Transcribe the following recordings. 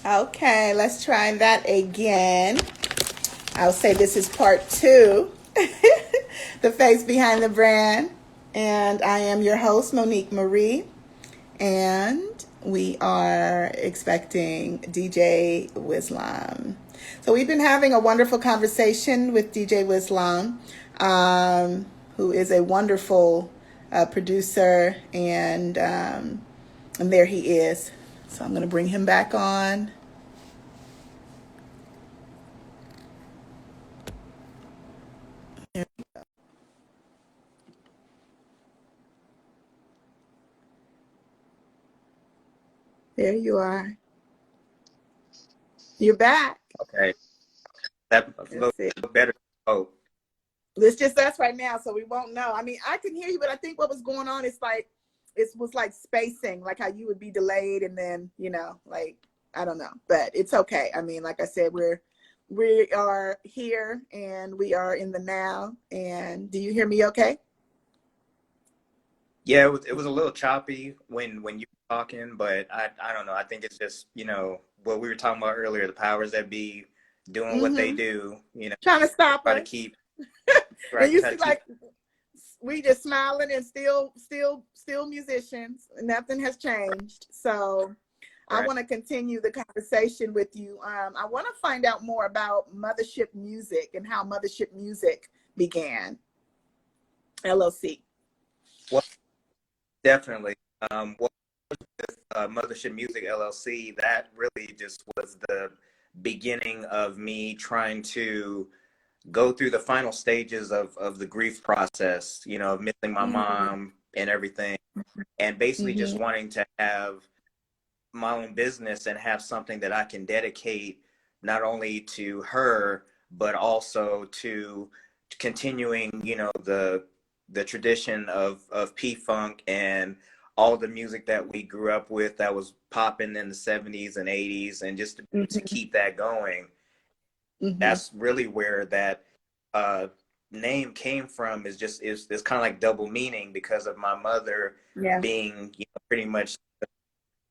Okay, let's try that again. I'll say this is part two, the face behind the brand. And I am your host, Monique Marie. And we are expecting DJ WHIZLAM. So we've been having a wonderful conversation with DJ WHIZLAM, who is a wonderful producer, and there he is. So I'm going to bring him back on. There you are. You're back. Okay, that's a Let's little see. better. Oh, It's just us right now, so we won't know. I mean, I can hear you, but I think what was going on is like it was like spacing, like how you would be delayed, and then like I don't know, but it's okay. I mean, like I said, we are here and we are in the now. And do you hear me? Okay. yeah, it was a little choppy when you were talking, but I don't know. I think it's just what we were talking about earlier, the powers that be doing what they Mm-hmm. do. Trying to stop Try to us, keep and right, you try see, to keep like we just smiling and still musicians. Nothing has changed. So I right. want to continue the conversation with you. I want to find out more about Mothership Music and how Mothership Music began, LLC. Well, definitely. Well, Mothership Music LLC, that really just was the beginning of me trying to go through the final stages of the grief process, of missing my Mm-hmm. mom and everything, and basically just Mm-hmm. wanting to have my own business and have something that I can dedicate not only to her but also to continuing, the tradition of P Funk and all the music that we grew up with that was popping in the 70s and 80s, and just to Mm-hmm. keep that going. Mm-hmm. That's really where that uh, name came from. Is kind of like double meaning because of my mother Yeah. being, pretty much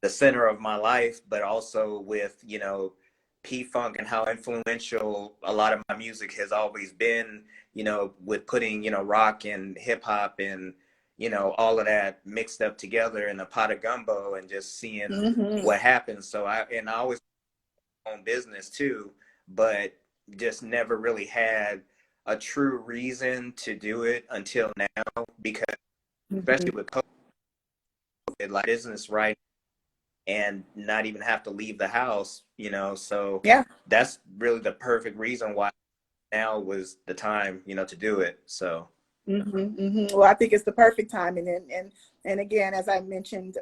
the center of my life, but also with, P Funk and how influential a lot of my music has always been, with putting, rock and hip hop and, all of that mixed up together in a pot of gumbo and just seeing Mm-hmm. what happens. I always own business too, but just never really had a true reason to do it until now, because Mm-hmm. especially with COVID, like business right and not even have to leave the house, so Yeah. that's really the perfect reason why now was the time, to do it. So Mm-hmm. Mm-hmm. Well, I think it's the perfect timing, and again, as I mentioned,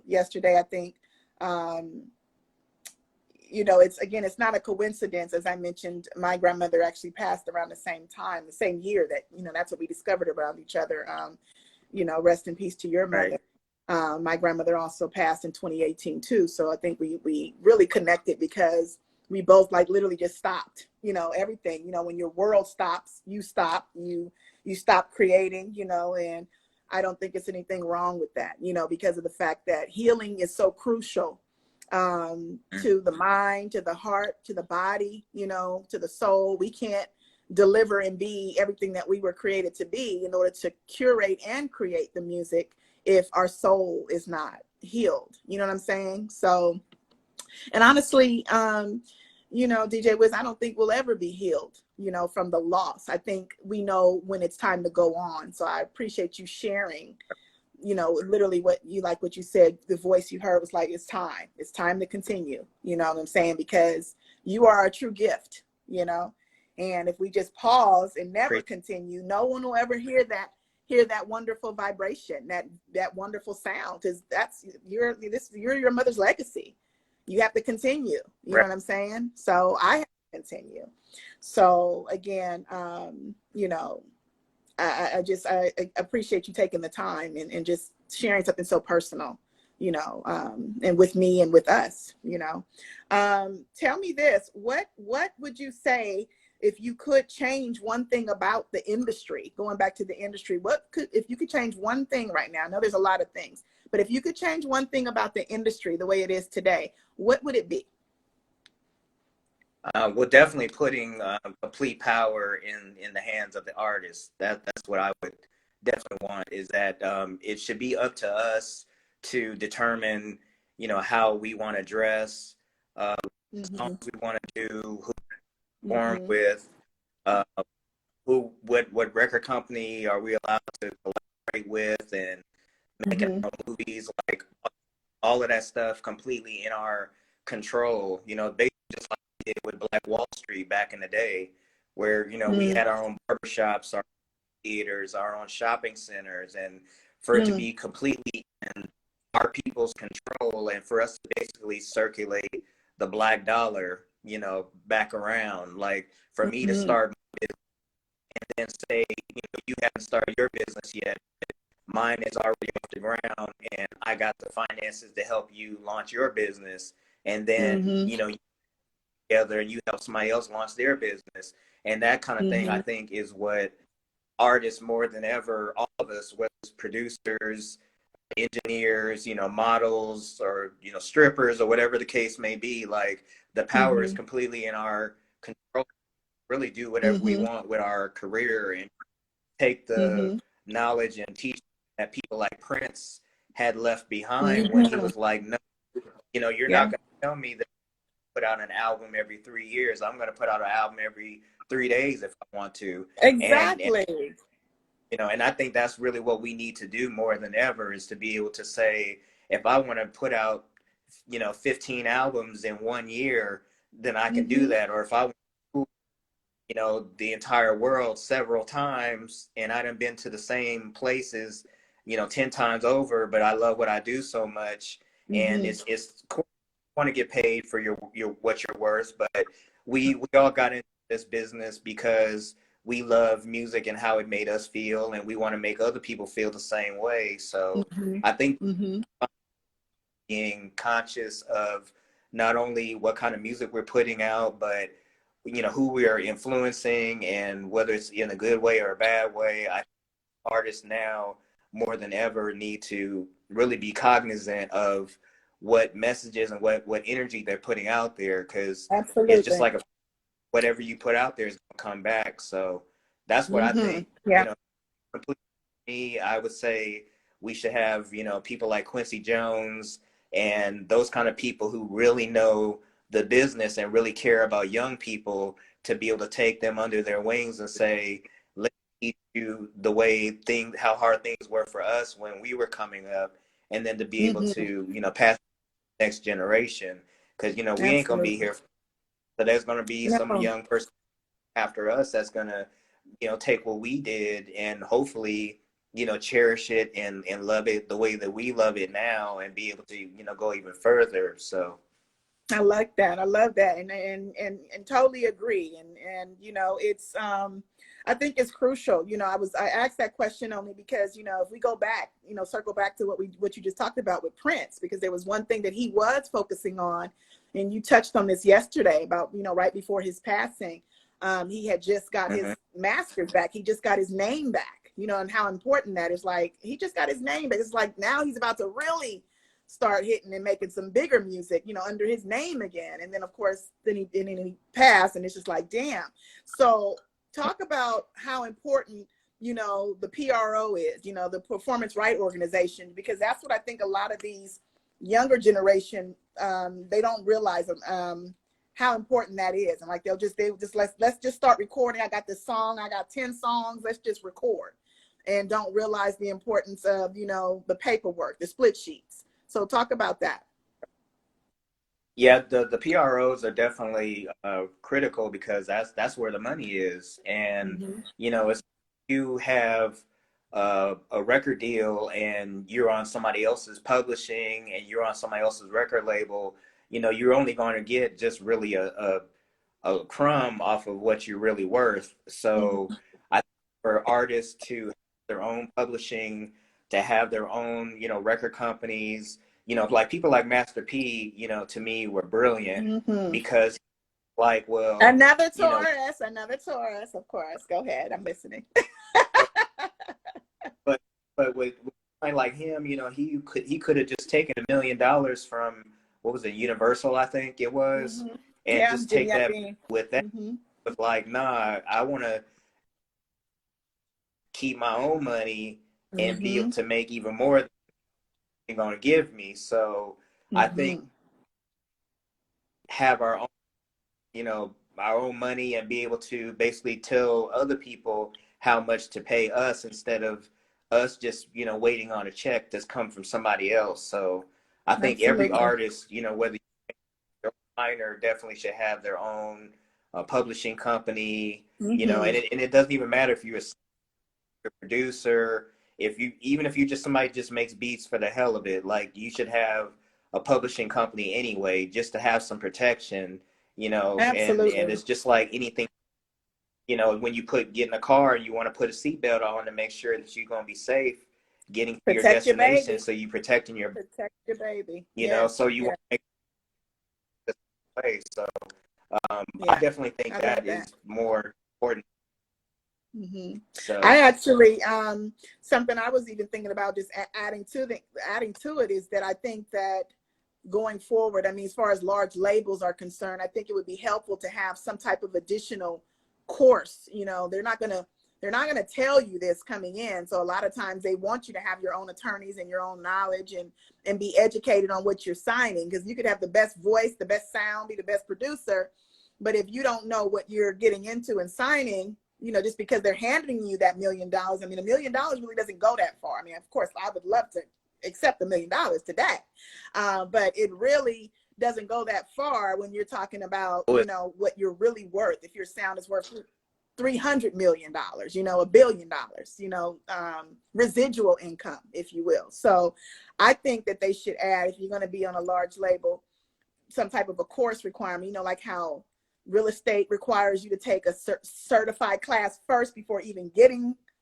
yesterday, I think. Um, it's not a coincidence. As I mentioned, my grandmother actually passed around the same time, the same year that, that's what we discovered around each other. Rest in peace to your right, mother. My grandmother also passed in 2018 too. So I think we really connected because we both like literally just stopped, everything, when your world stops, you stop, you stop creating, and I don't think it's anything wrong with that, because of the fact that healing is so crucial, to the mind, to the heart, to the body, to the soul. We can't deliver and be everything that we were created to be in order to curate and create the music if our soul is not healed. You know what I'm saying? So, and honestly, DJ Wiz, I don't think we'll ever be healed, from the loss. I think we know when it's time to go on. So I appreciate you sharing, literally what you said, the voice you heard was like, it's time to continue. You know what I'm saying? Because you are a true gift, and if we just pause and never Pre- continue, no one will ever hear that wonderful vibration, that wonderful sound, because you're your mother's legacy. You have to continue. You know right, what I'm saying? So I have to continue. So again, I appreciate you taking the time and just sharing something so personal, and with me and with us. Tell me this: what would you say if you could change one thing about the industry? Going back to the industry, if you could change one thing right now? I know there's a lot of things, but if you could change one thing about the industry the way it is today, what would it be? Well, definitely putting complete power in the hands of the artist. That's what I would definitely want. Is that it should be up to us to determine, how we want to dress, uh, songs Mm-hmm. we want to do, who we perform Mm-hmm. with, uh, what record company are we allowed to collaborate with, and making Mm-hmm. our own movies, like all of that stuff completely in our control. Basically just like we did with Black Wall Street back in the day, where we had our own barbershops, our theaters, our own shopping centers, and for it to Mm-hmm. be completely in our people's control, and for us to basically circulate the black dollar, back around. Like for me to Mm-hmm. start and then say, you haven't started your business yet. Mine is already off the ground, and I got the finances to help you launch your business. And then, Mm-hmm. you together and you help somebody else launch their business. And that kind of thing, I Mm-hmm. think, is what artists more than ever, all of us, whether it's producers, engineers, models, or, strippers, or whatever the case may be, like the power is Mm-hmm. completely in our control. Really do whatever we Mm-hmm. want with our career, and take the Mm-hmm. knowledge and teach that people like Prince had left behind when he Mm-hmm. was like, no, you're not Yeah. going to tell me that I put out an album every 3 years. I'm going to put out an album every 3 days if I want to. And Exactly. and I think that's really what we need to do more than ever, is to be able to say, if I want to put out, 15 albums in 1 year, then I can do Mm-hmm. that. Or if I want to, the entire world several times, and I done been to the same places, 10 times over, but I love what I do so much. And Mm-hmm. it's cool. You want to get paid for your what you're worth, but we all got into this business because we love music and how it made us feel, and we want to make other people feel the same way. So Mm-hmm. I think Mm-hmm. being conscious of not only what kind of music we're putting out, but who we are influencing, and whether it's in a good way or a bad way. I think artists now more than ever need to really be cognizant of what messages and what energy they're putting out there, because it's just Absolutely. like whatever you put out there is going to come back. So that's what I Mm-hmm. think. Yeah. Completely me, I would say we should have, people like Quincy Jones and those kind of people who really know the business and really care about young people, to be able to take them under their wings and say, let me teach you the way how hard things were for us when we were coming up, and then to be able Mm-hmm. to, pass the next generation. Because, we ain't going to be Absolutely. here. So there's going to be some No. young person after us that's going to, take what we did, and hopefully, cherish it and love it the way that we love it now, and be able to, go even further. So I like that. I love that, and totally agree. And it's I think it's crucial. I asked that question only because if we go back, circle back to what you just talked about with Prince, because there was one thing that he was focusing on, and you touched on this yesterday about right before his passing, he had just got mhm. his masters back. He just got his name back. And how important that is. Like, he just got his name back. It's like now he's about to really start hitting and making some bigger music, under his name again. And then of course, then he passed, and it's just like, damn. So talk about how important, the PRO is, the Performance Right Organization, because that's what I think a lot of these younger generation, they don't realize how important that is. And like, they just let's just start recording. I got this song, I got 10 songs, let's just record, and don't realize the importance of, the paperwork, the split sheets. So talk about that. Yeah, the PROs are definitely critical, because that's where the money is. And Mm-hmm. it's, you have a record deal, and you're on somebody else's publishing, and you're on somebody else's record label, you're only going to get just really a crumb off of what you're really worth. So Mm-hmm. I think for artists to have their own publishing, to have their own, record companies, like people like Master P, to me were brilliant, Mm-hmm. because like, well, Another you know, Taurus, another Taurus, of course. Go ahead, I'm listening. but with somebody like him, he could have just taken $1 million from, what was it, Universal, I think it was, Mm-hmm. and Yeah, just Jimmy take that Iovine. with that. Mm-hmm. With like, nah, I want to keep my own money and be able Mm-hmm. to make even more than they're going to give me. So I think Mm-hmm. have our own, our own money and be able to basically tell other people how much to pay us instead of us just, waiting on a check that's come from somebody else. So I think every Absolutely. artist, whether you're a minor, definitely should have their own publishing company, Mm-hmm. and it doesn't even matter if you're a producer, even if you just somebody just makes beats for the hell of it, like you should have a publishing company anyway, just to have some protection, and Absolutely. it's just like anything, when you get in a car and you want to put a seatbelt on to make sure that you're going to be safe getting to your Protect your destination. baby. So you protecting your, Protect your baby. Yes. so you Yeah. want to make this way. So I Yeah. definitely think I love that that. is more important. Hmm. So I actually, something I was even thinking about just adding to it is that I think that going forward, I mean, as far as large labels are concerned, I think it would be helpful to have some type of additional course. They're not gonna tell you this coming in. So a lot of times they want you to have your own attorneys and your own knowledge and be educated on what you're signing, because you could have the best voice, the best sound, be the best producer, but if you don't know what you're getting into and signing, just because they're handing you that $1 million, I mean, $1 million really doesn't go that far. I mean, of course, I would love to accept $1 million today, but it really doesn't go that far when you're talking about, what you're really worth. If your sound is worth $300 million, $1 billion, residual income, if you will. So I think that they should add, if you're going to be on a large label, some type of a course requirement, like how real estate requires you to take a certified class first before even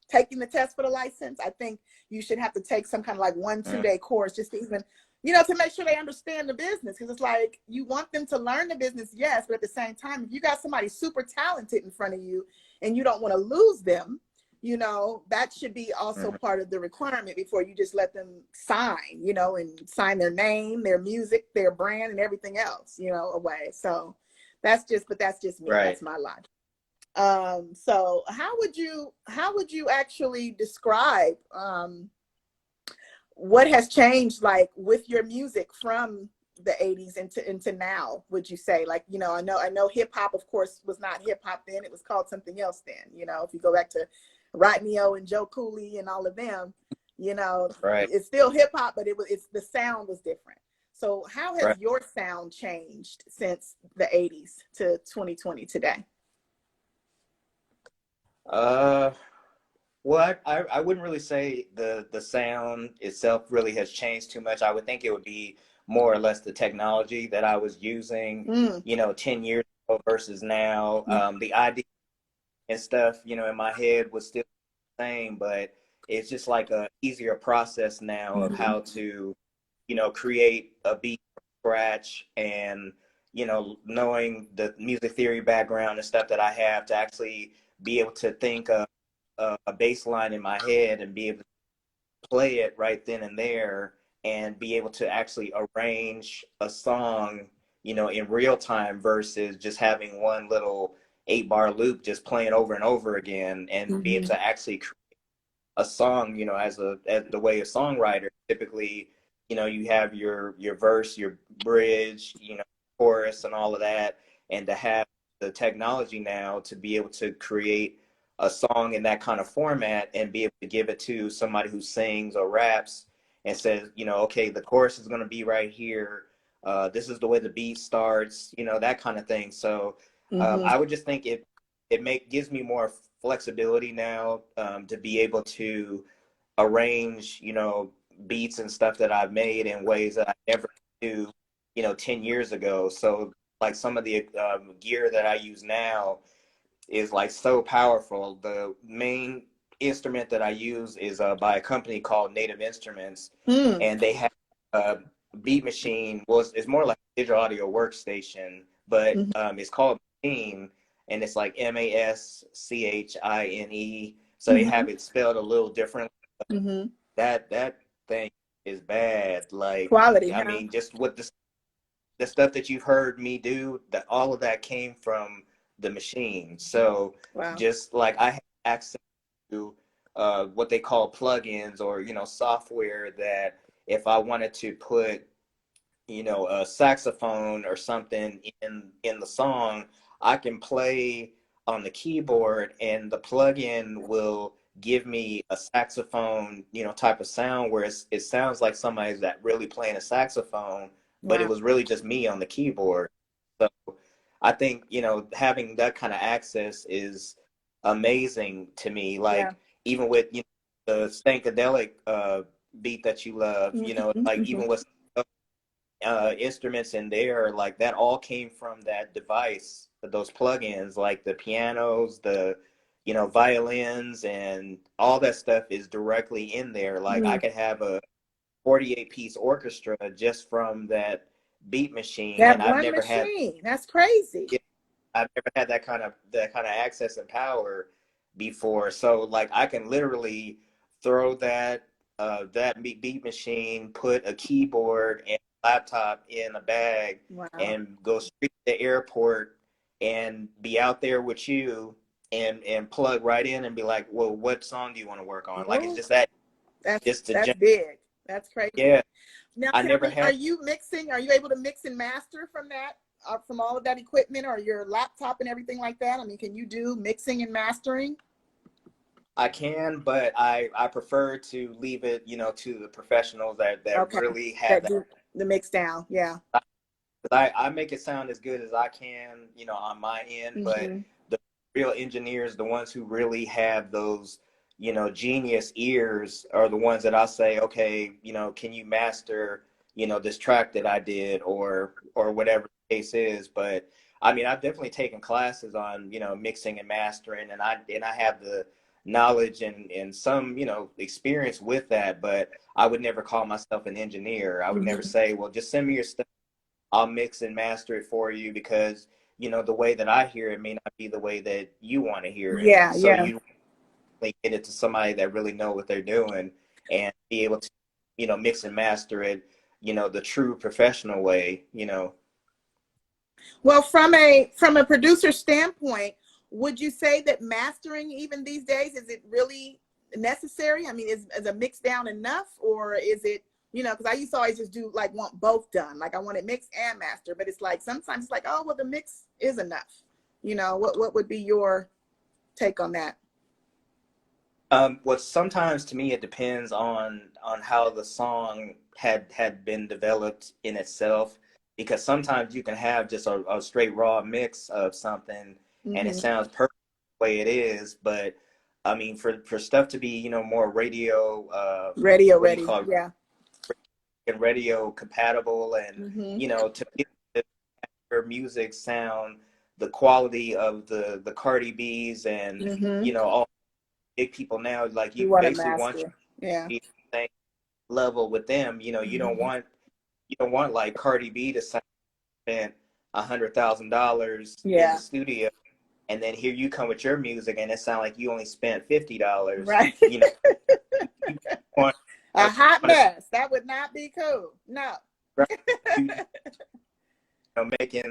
taking the test for the license. I think you should have to take some kind of like 1-2 day course just to even, to make sure they understand the business. Because it's like, you want them to learn the business, yes, but at the same time, if you got somebody super talented in front of you and you don't want to lose them, that should be also part of the requirement before you just let them sign, and sign their name, their music, their brand, and everything else, away. So that's just me. right. That's my logic. So how would you actually describe what has changed, like, with your music from the 80s into now? Would you say, like, I know hip hop, of course, was not hip hop then, it was called something else then. If you go back to Rodney O and Joe Cooley and all of them, Right. it's still hip hop, but it's the sound was different. So how has Right. your sound changed since the 80s to 2020 today? Uh, well, I wouldn't really say the sound itself really has changed too much. I would think it would be more or less the technology that I was using, Mm. 10 years ago versus now. The idea and stuff, in my head was still the same, but it's just like a easier process now of Mm-hmm. how to, create a beat from scratch, and, knowing the music theory background and stuff that I have to actually be able to think of a bass line in my head and be able to play it right then and there, and be able to actually arrange a song, in real time versus just having one little 8-bar loop just playing over and over again, and be able Mm-hmm. to actually create a song, as the way a songwriter typically, you have your verse, your bridge, chorus and all of that, and to have the technology now to be able to create a song in that kind of format and be able to give it to somebody who sings or raps and says, okay, the chorus is going to be right here. This is the way the beat starts, that kind of thing. So Mm-hmm. I would just think it gives me more flexibility now, to be able to arrange, beats and stuff that I've made in ways that I never do, 10 years ago. So like some of the gear that I use now is like so powerful. The main instrument that I use is by a company called Native Instruments, Mm. and they have a beat machine. Well, it's more like a digital audio workstation, but Mm-hmm. it's called Machine, and it's like Maschine. So they have it spelled a little different. Mm-hmm. That thing is bad. Like, Quality, I huh? mean, just with the stuff that you've heard me do, that all of that came from the machine. So Wow. just like I have access to what they call plugins, or software, that if I wanted to put a saxophone or something in the song, I can play on the keyboard and the plugin will give me a saxophone, type of sound, where it sounds like somebody's that really playing a saxophone, but it Wow. was really just me on the keyboard. So I think, having that kind of access is amazing to me. Yeah. Like, even with, the Stankadelic beat that you love, Mhm, like, mhm. even with instruments in there, like, that all came from that device, those plugins, like the pianos, the violins, and all that stuff is directly in there. Like, I Mhm. could have a 48-piece orchestra just from that beat machine, That and one machine. That's crazy. I've never had that kind of access and power before. So, like, I can literally throw that beat machine, put a keyboard and laptop in a bag, Wow. and go straight to the airport and be out there with you, and plug right in and be like, well, what song do you want to work on? Like, it's Whoa. just that, That's just to that's jump. big. That's crazy. Yeah, Now I tell never me, are had. you mixing? Are you able to mix and master from that, from all of that equipment, or your laptop and everything like that? I mean, can you do mixing and mastering? I can, but I prefer to leave it, to the professionals that Okay. really have That that. do the mix down. Yeah. 'Cause I make it sound as good as I can, on my end, but Hmm. the real engineers, the ones who really have those, genius ears, are the ones that I say, okay, can you master, this track that I did, or whatever the case is. But I mean, I've definitely taken classes on, mixing and mastering, and I have the knowledge and some, experience with that, but I would never call myself an engineer. I would never Hmm. say, well, just send me your stuff, I'll mix and master it for you, because the way that I hear it may not be the way that you want to hear it. Yeah. So Yeah. you really get it to somebody that really know what they're doing, and be able to mix and master it the true professional way. Well, from a producer standpoint, would you say that mastering even these days, is it really necessary? I mean, is a mix down enough, or is it, because I used to always just do like want both done. Like I want it mixed and master, but it's like sometimes it's like, oh well, the mix is enough. What would be your take on that? Well, sometimes to me it depends on how the song had been developed in itself, because sometimes you can have just a straight raw mix of something, and it Hmm. sounds perfect the way it is. But I mean, for stuff to be more radio, Radio what do you ready. call it, Yeah. and radio compatible, and Hmm. to make your music sound the quality of the Cardi B's, and Hmm. all big people now, like, You you want to basically want master. Yeah. be the same level with them. Hmm. You don't want like Cardi B to spend $100,000 in the Yeah. studio, and then here you come with your music and it sounds like you only spent $50. Right. You want A hot to mess. That would not be cool. No. you making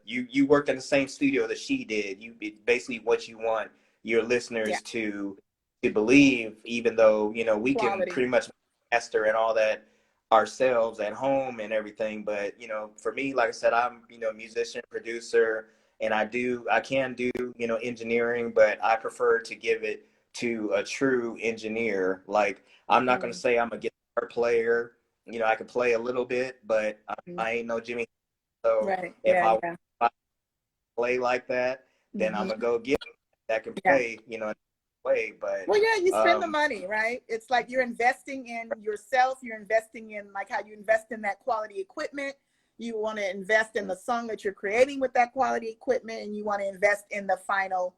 you worked in the same studio that she did. Basically what you want your Yeah. listeners to believe, even though we can Quality. pretty much master and all that ourselves at home and everything. But for me, like I said, I'm musician, producer, and I can do engineering, but I prefer to give it to a true engineer. Like, I'm not going to Mm-hmm. say I'm a guitar player. I can play a little bit, but I ain't no Jimmy. So Right. if Yeah. I Yeah. play like that, then I'm Hmm. gonna go get that can Yeah. play, play. But Well, yeah, you spend the um, money, right? It's like you're investing in yourself. You're investing in, like, how you invest in that quality equipment. You want to invest in the song that you're creating with that quality equipment, and you want to invest in the final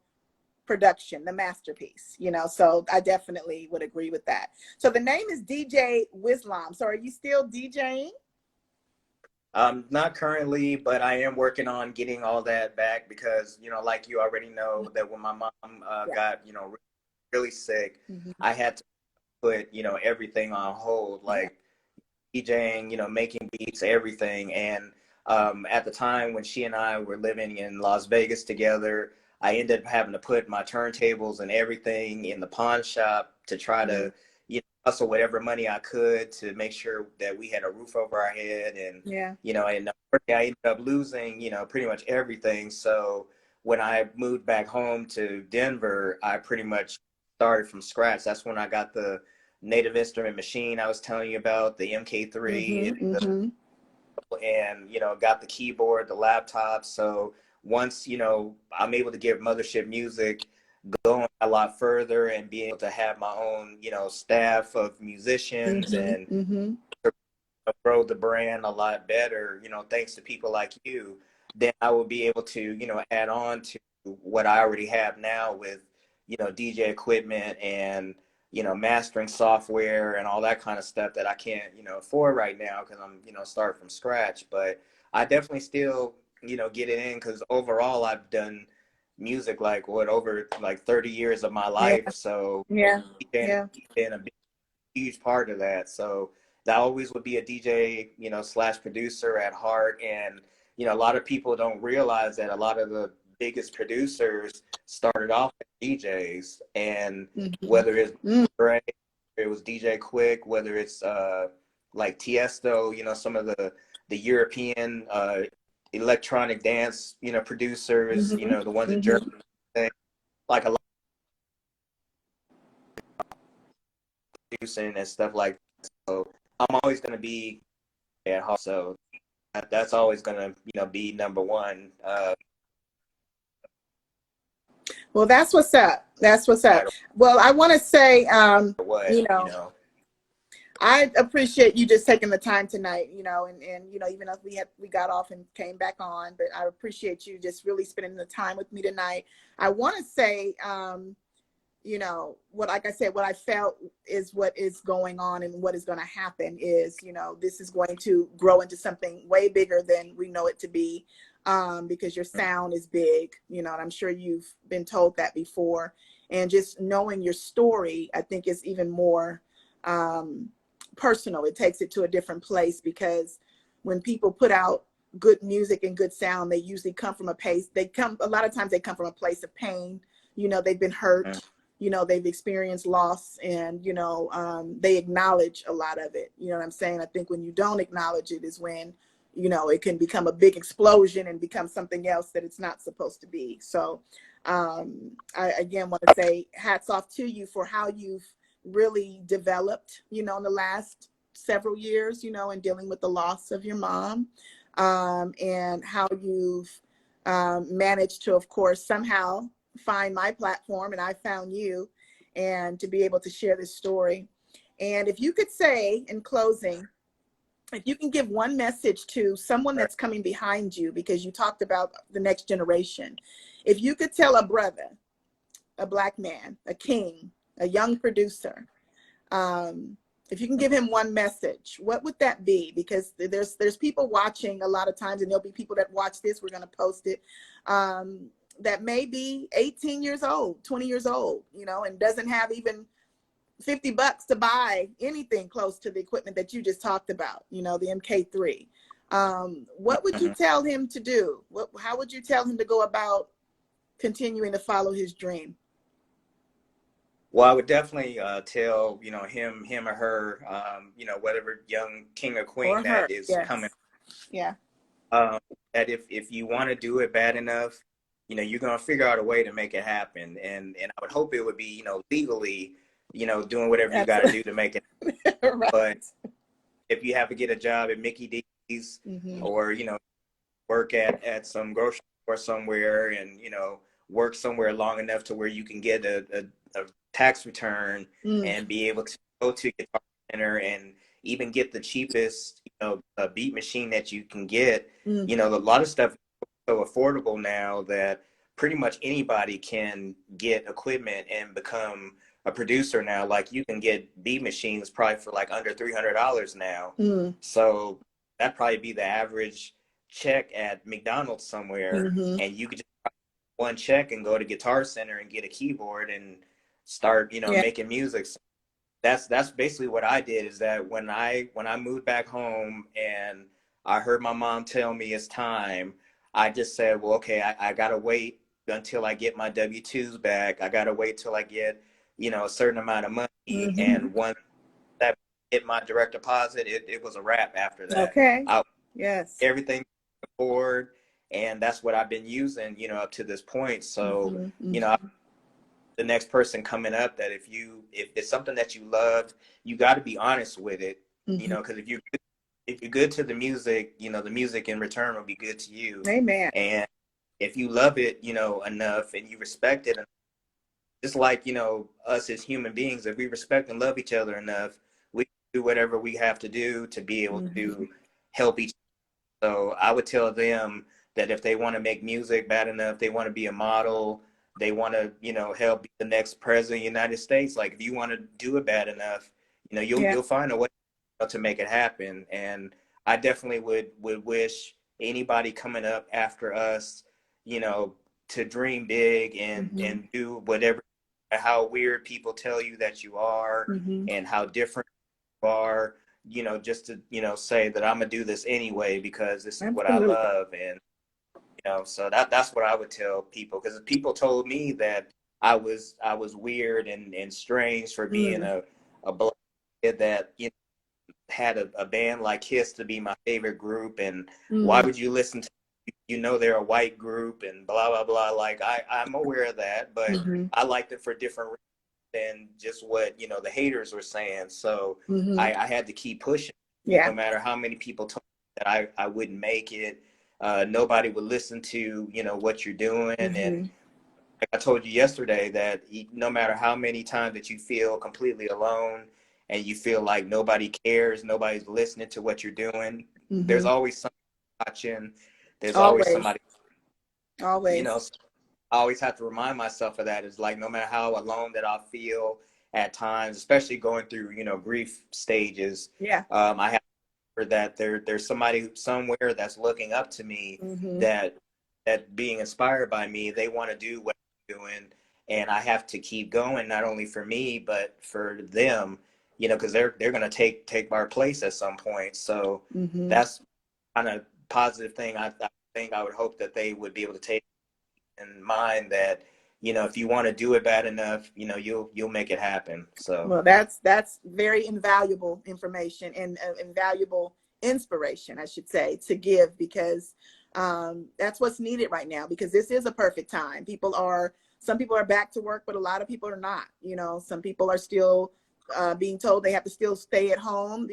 production, the masterpiece. So I definitely would agree with that. So the name is DJ WHIZLAM. So are you still DJing? not currently, but I am working on getting all that back, because like you already know, that when my mom Yeah. got really sick, Hmm. I had to put everything on hold, Yeah. like DJing, making beats, everything. And At the time when she and I were living in Las Vegas together, I ended up having to put my turntables and everything in the pawn shop to try to, you know, hustle whatever money I could to make sure that we had a roof over our head. And, Yeah. you know, and I ended up losing, you know, pretty much everything. So when I moved back home to Denver, I pretty much started from scratch. That's when I got the native instrument machine I was telling you about, the MK3, and you know, got the keyboard, the laptop. So once, you know, I'm able to get Mothership Music going a lot further and be able to have my own, you know, staff of musicians and grow the brand a lot better, you know, thanks to people like you, then I will be able to, you know, add on to what I already have now with, you know, DJ equipment and, you know, mastering software and all that kind of stuff that I can't, you know, afford right now because I'm, you know, starting from scratch. But I definitely still, you know, get it in because overall I've done music like what, over like 30 years of my Yeah. life. So Yeah. DJing has Yeah. been a huge part of that. So that always would be a DJ, you know, slash producer at heart. And, you know, a lot of people don't realize that a lot of the biggest producers started off as DJs. And whether it's Dre, it was DJ Quick, whether it's like Tiesto, you know, some of the European electronic dance, you know, producers, you know, the ones in Germany, like a lot of producing and stuff like that. So I'm always going to be at home. So that's always going to, you know, be number one. Well, that's what's up. That's what's No up. matter Well, I want to say, what, you you know, know. I appreciate you just taking the time tonight, you know, and you know, even if we got off and came back on, but I appreciate you just really spending the time with me tonight. I want to say, you know, what, like I said, what I felt is what is going on and what is going to happen is, you know, this is going to grow into something way bigger than we know it to be, because your sound is big, you know, and I'm sure you've been told that before. And just knowing your story, I think is even more personal. It takes it to a different place because when people put out good music and good sound, they usually come from a lot of times they come from a place of pain. You know, they've been hurt, you know, they've experienced loss, and, you know, they acknowledge a lot of it. You know what I'm saying? I think when you don't acknowledge it is when, you know, it can become a big explosion and become something else that it's not supposed to be. So I again want to say hats off to you for how you've really developed, you know, in the last several years, you know, in dealing with the loss of your mom, and how you've managed to, of course, somehow find my platform, and I found you, and to be able to share this story. And if you could say in closing, if you can give one message to someone that's coming behind you, because you talked about the next generation, if you could tell a brother, a Black man, a king, a young producer, if you can give him one message, what would that be? Because there's people watching a lot of times, and there'll be people that watch this, we're going to post it, that may be 18 years old, 20 years old, you know, and doesn't have even $50 to buy anything close to the equipment that you just talked about, you know, the MK3. What would you tell him to do? How would you tell him to go about continuing to follow his dream? Well, I would definitely tell, you know, him or her, you know, whatever young king or queen Or her? that is coming, Yes. Yeah. um, that if you want to do it bad enough, you know, you're gonna figure out a way to make it happen. And I would hope it would be, you know, legally, you know, doing whatever you got to Absolutely. do to make it. Right. But if you have to get a job at Mickey D's, or, you know, work at some grocery store somewhere, and, you know, work somewhere long enough to where you can get a tax return and be able to go to Guitar Center and even get the cheapest, you know, a beat machine that you can get. You know, a lot of stuff is so affordable now that pretty much anybody can get equipment and become a producer now. Like, you can get beat machines probably for like under $300 now. So that'd probably be the average check at McDonald's somewhere, and you could just write one check and go to Guitar Center and get a keyboard and start, you know, Yeah. making music. So that's basically what I did. Is that when I moved back home and I heard my mom tell me it's time. I just said, well, okay, I gotta wait until I get my W-2s back. I gotta wait till I get, a certain amount of money. Mm-hmm. And once that hit my direct deposit, it was a wrap after that. Okay. I Yes. everything forward, and that's what I've been using, up to this point. So, Mm-hmm. you know, Mm-hmm. the next person coming up, that if it's something that you love, you got to be honest with it, Mm-hmm. because if you're good to the music, the music in return will be good to you. Amen. And if you love it, enough, and you respect it, just like, us as human beings, if we respect and love each other enough, we do whatever we have to do to be able Mm-hmm. to help each. So I would tell them that if they want to make music bad enough, they want to be a model, they want to, help be the next president of the United States. Like, if you want to do it bad enough, Yeah. you'll find a way to make it happen. And I definitely would wish anybody coming up after us, you know, to dream big and Mm-hmm. do whatever. How weird people tell you that you are, Mm-hmm. and how different you are, just to, say that I'm gonna do this anyway because this is what I Absolutely. love. And so that's what I would tell people, because people told me that I was weird and strange for being Mm-hmm. a black kid that, had a band like Kiss to be my favorite group, and why would you listen to, they're a white group and blah blah blah. Like, I'm aware of that, but Mm-hmm. I liked it for different reasons than just what, the haters were saying. So Mm-hmm. I had to keep pushing, no Yeah. matter how many people told me that I wouldn't make it. Nobody would listen to, what you're doing. And Mm-hmm. like I told you yesterday, that no matter how many times that you feel completely alone and you feel like nobody cares, nobody's listening to what you're doing, there's Mm-hmm. always somebody watching. There's always Always. somebody, Always. so I always have to remind myself of that. Is like, no matter how alone that I feel at times, especially going through, grief stages, Yeah. I have to remember that there's somebody somewhere that's looking up to me, Mm-hmm. that being inspired by me, they want to do what I'm doing, and I have to keep going, not only for me but for them, because they're gonna take our place at some point. So Mm-hmm. that's kind of positive thing. I think I would hope that they would be able to take in mind, that if you want to do it bad enough, you'll make it happen. So Well, that's very invaluable information and invaluable inspiration, I should say, to give, because that's what's needed right now. Because this is a perfect time. Some people are back to work, but a lot of people are not. Some people are still being told they have to still stay at home.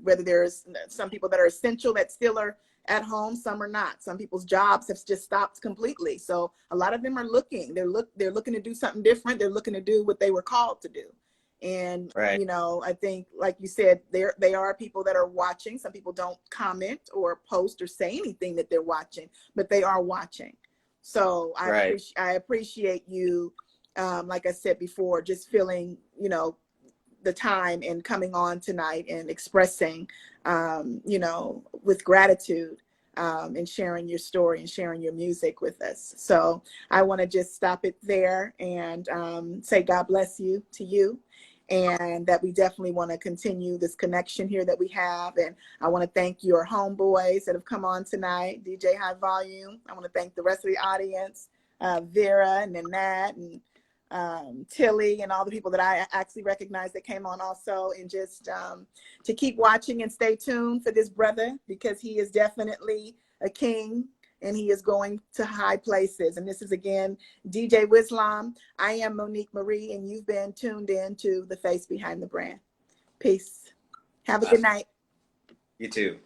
Whether there's some people that are essential that still are at home, some are not. Some people's jobs have just stopped completely. So a lot of them are looking. They're looking to do something different. They're looking to do what they were called to do. And right, I think, like you said, they are people that are watching. Some people don't comment or post or say anything that they're watching, but they are watching. So right, I appreciate you, like I said before, just feeling the time and coming on tonight and expressing, with gratitude, and sharing your story and sharing your music with us. So I want to just stop it there and say God bless you to you. And that we definitely want to continue this connection here that we have. And I want to thank your homeboys that have come on tonight, DJ High Volume. I want to thank the rest of the audience, Vera and Nanette and Tilly and all the people that I actually recognize that came on also. And just to keep watching and stay tuned for this brother, because he is definitely a king and he is going to high places. And this is, again, DJ WHIZLAM. I am Monique Marie, and you've been tuned in to The Face Behind the Brand. Peace. Have a good awesome. night. You too.